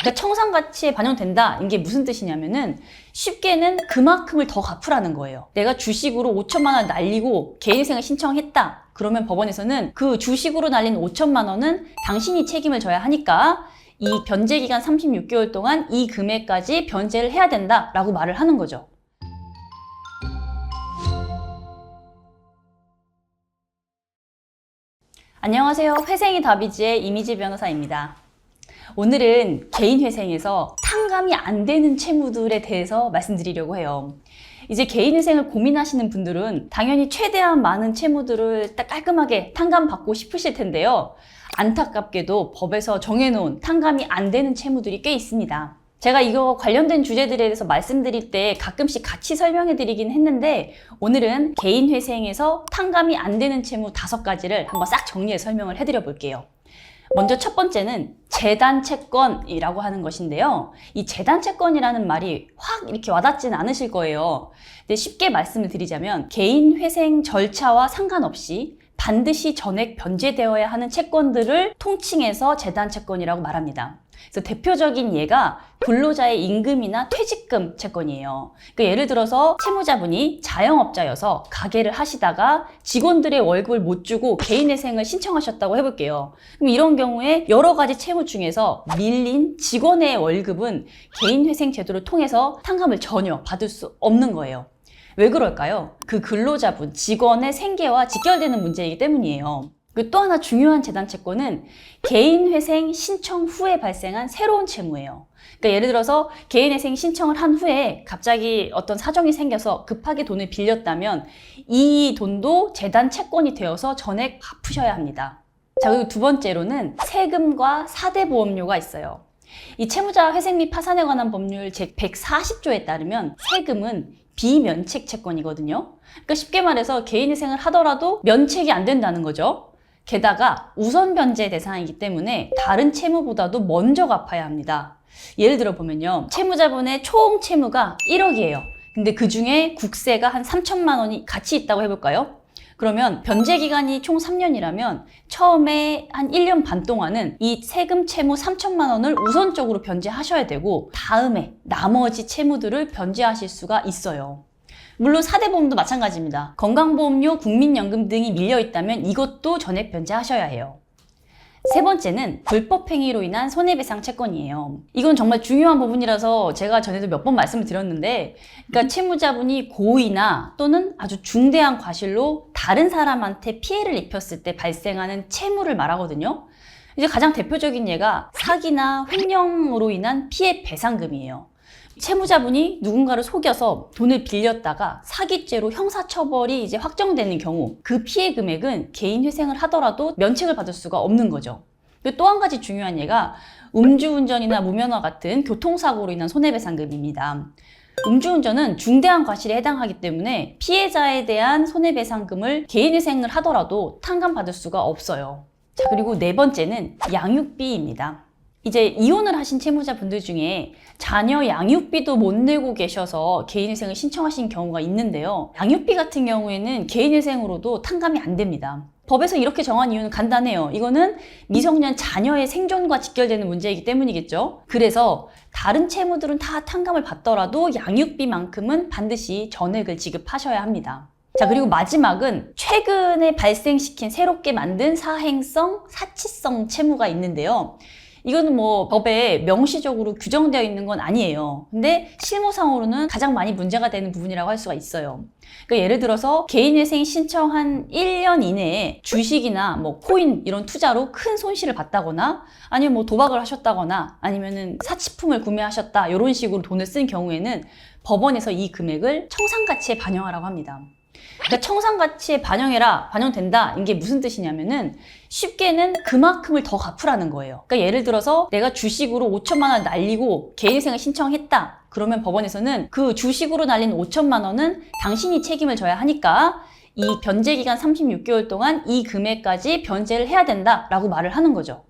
그러니까 청산가치에 반영된다. 이게 무슨 뜻이냐면은 쉽게는 그만큼을 더 갚으라는 거예요. 내가 주식으로 5천만 원 날리고 개인회생을 신청했다. 그러면 법원에서는 그 주식으로 날린 5천만 원은 당신이 책임을 져야 하니까 이 변제기간 36개월 동안 이 금액까지 변제를 해야 된다라고 말을 하는 거죠. 안녕하세요. 회생이 답이지의 이미지 변호사입니다. 오늘은 개인회생에서 탕감이 안 되는 채무들에 대해서 말씀드리려고 해요. 이제 개인회생을 고민하시는 분들은 당연히 최대한 많은 채무들을 딱 깔끔하게 탕감받고 싶으실 텐데요. 안타깝게도 법에서 정해놓은 탕감이 안 되는 채무들이 꽤 있습니다. 제가 이거 관련된 주제들에 대해서 말씀드릴 때 가끔씩 같이 설명해 드리긴 했는데 오늘은 개인회생에서 탕감이 안 되는 채무 5가지를 한번 싹 정리해서 설명을 해드려 볼게요. 먼저 첫 번째는 재단채권이라고 하는 것인데요. 이 재단채권이라는 말이 확 이렇게 와닿지는 않으실 거예요. 근데 쉽게 말씀을 드리자면 개인회생 절차와 상관없이 반드시 전액 변제되어야 하는 채권들을 통칭해서 재단채권이라고 말합니다. 그래서 대표적인 예가 근로자의 임금이나 퇴직금 채권이에요. 그러니까 예를 들어서 채무자분이 자영업자여서 가게를 하시다가 직원들의 월급을 못 주고 개인회생을 신청하셨다고 해볼게요. 그럼 이런 경우에 여러 가지 채무 중에서 밀린 직원의 월급은 개인회생 제도를 통해서 탕감을 전혀 받을 수 없는 거예요. 왜 그럴까요? 그 근로자분, 직원의 생계와 직결되는 문제이기 때문이에요. 또 하나 중요한 재단채권은 개인회생 신청 후에 발생한 새로운 채무예요. 그러니까 예를 들어서 개인회생 신청을 한 후에 갑자기 어떤 사정이 생겨서 급하게 돈을 빌렸다면 이 돈도 재단채권이 되어서 전액 갚으셔야 합니다. 자, 그리고 두 번째로는 세금과 사대보험료가 있어요. 이 채무자 회생 및 파산에 관한 법률 제140조에 따르면 세금은 비면책 채권이거든요. 그러니까 쉽게 말해서 개인회생을 하더라도 면책이 안 된다는 거죠. 게다가 우선 변제 대상이기 때문에 다른 채무보다도 먼저 갚아야 합니다. 예를 들어 보면요. 채무자분의 총 채무가 1억이에요. 근데 그 중에 국세가 한 3천만 원이 같이 있다고 해볼까요? 그러면 변제 기간이 총 3년이라면 처음에 한 1년 반 동안은 이 세금 채무 3천만 원을 우선적으로 변제하셔야 되고 다음에 나머지 채무들을 변제하실 수가 있어요. 물론 사대보험도 마찬가지입니다. 건강보험료, 국민연금 등이 밀려있다면 이것도 전액 변제하셔야 해요. 세 번째는 불법행위로 인한 손해배상 채권이에요. 이건 정말 중요한 부분이라서 제가 전에도 몇 번 말씀을 드렸는데 그러니까 채무자분이 고의나 또는 아주 중대한 과실로 다른 사람한테 피해를 입혔을 때 발생하는 채무를 말하거든요. 이제 가장 대표적인 예가 사기나 횡령으로 인한 피해 배상금이에요. 채무자분이 누군가를 속여서 돈을 빌렸다가 사기죄로 형사처벌이 이제 확정되는 경우 그 피해 금액은 개인회생을 하더라도 면책을 받을 수가 없는 거죠. 또 한 가지 중요한 예가 음주운전이나 무면허 같은 교통사고로 인한 손해배상금입니다. 음주운전은 중대한 과실에 해당하기 때문에 피해자에 대한 손해배상금을 개인회생을 하더라도 탕감받을 수가 없어요. 자, 그리고 네 번째는 양육비입니다. 이제 이혼을 하신 채무자분들 중에 자녀 양육비도 못 내고 계셔서 개인회생을 신청하신 경우가 있는데요. 양육비 같은 경우에는 개인회생으로도 탕감이 안 됩니다. 법에서 이렇게 정한 이유는 간단해요. 이거는 미성년 자녀의 생존과 직결되는 문제이기 때문이겠죠. 그래서 다른 채무들은 다 탕감을 받더라도 양육비만큼은 반드시 전액을 지급하셔야 합니다. 자, 그리고 마지막은 최근에 발생시킨 새롭게 만든 사행성, 사치성 채무가 있는데요. 이거는 뭐 법에 명시적으로 규정되어 있는 건 아니에요. 근데 실무상으로는 가장 많이 문제가 되는 부분이라고 할 수가 있어요. 그러니까 예를 들어서 개인회생 신청한 1년 이내에 주식이나 뭐 코인 이런 투자로 큰 손실을 봤다거나 아니면 뭐 도박을 하셨다거나 아니면은 사치품을 구매하셨다 이런 식으로 돈을 쓴 경우에는 법원에서 이 금액을 청산가치에 반영하라고 합니다. 그러니까 청산가치에 반영된다. 이게 무슨 뜻이냐면은 쉽게는 그만큼을 더 갚으라는 거예요. 그러니까 예를 들어서 내가 주식으로 5천만 원 날리고 개인회생을 신청했다. 그러면 법원에서는 그 주식으로 날린 5천만 원은 당신이 책임을 져야 하니까 이 변제기간 36개월 동안 이 금액까지 변제를 해야 된다라고 말을 하는 거죠.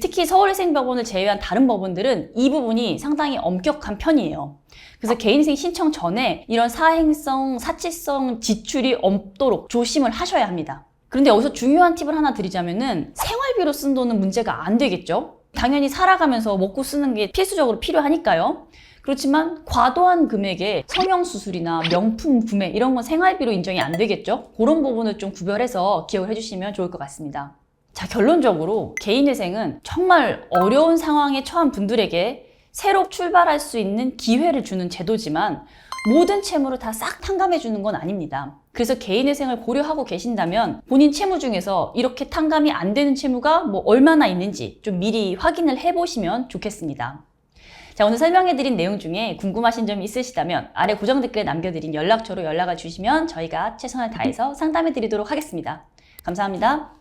특히 서울회생법원을 제외한 다른 법원들은 이 부분이 상당히 엄격한 편이에요. 그래서 개인회생 신청 전에 이런 사행성, 사치성 지출이 없도록 조심을 하셔야 합니다. 그런데 여기서 중요한 팁을 하나 드리자면은 생활비로 쓴 돈은 문제가 안 되겠죠? 당연히 살아가면서 먹고 쓰는 게 필수적으로 필요하니까요. 그렇지만 과도한 금액의 성형수술이나 명품 구매 이런 건 생활비로 인정이 안 되겠죠? 그런 부분을 좀 구별해서 기억을 해주시면 좋을 것 같습니다. 자, 결론적으로 개인회생은 정말 어려운 상황에 처한 분들에게 새로 출발할 수 있는 기회를 주는 제도지만 모든 채무를 다 싹 탕감해 주는 건 아닙니다. 그래서 개인회생을 고려하고 계신다면 본인 채무 중에서 이렇게 탕감이 안 되는 채무가 뭐 얼마나 있는지 좀 미리 확인을 해보시면 좋겠습니다. 자, 오늘 설명해드린 내용 중에 궁금하신 점이 있으시다면 아래 고정 댓글에 남겨드린 연락처로 연락을 주시면 저희가 최선을 다해서 상담해드리도록 하겠습니다. 감사합니다.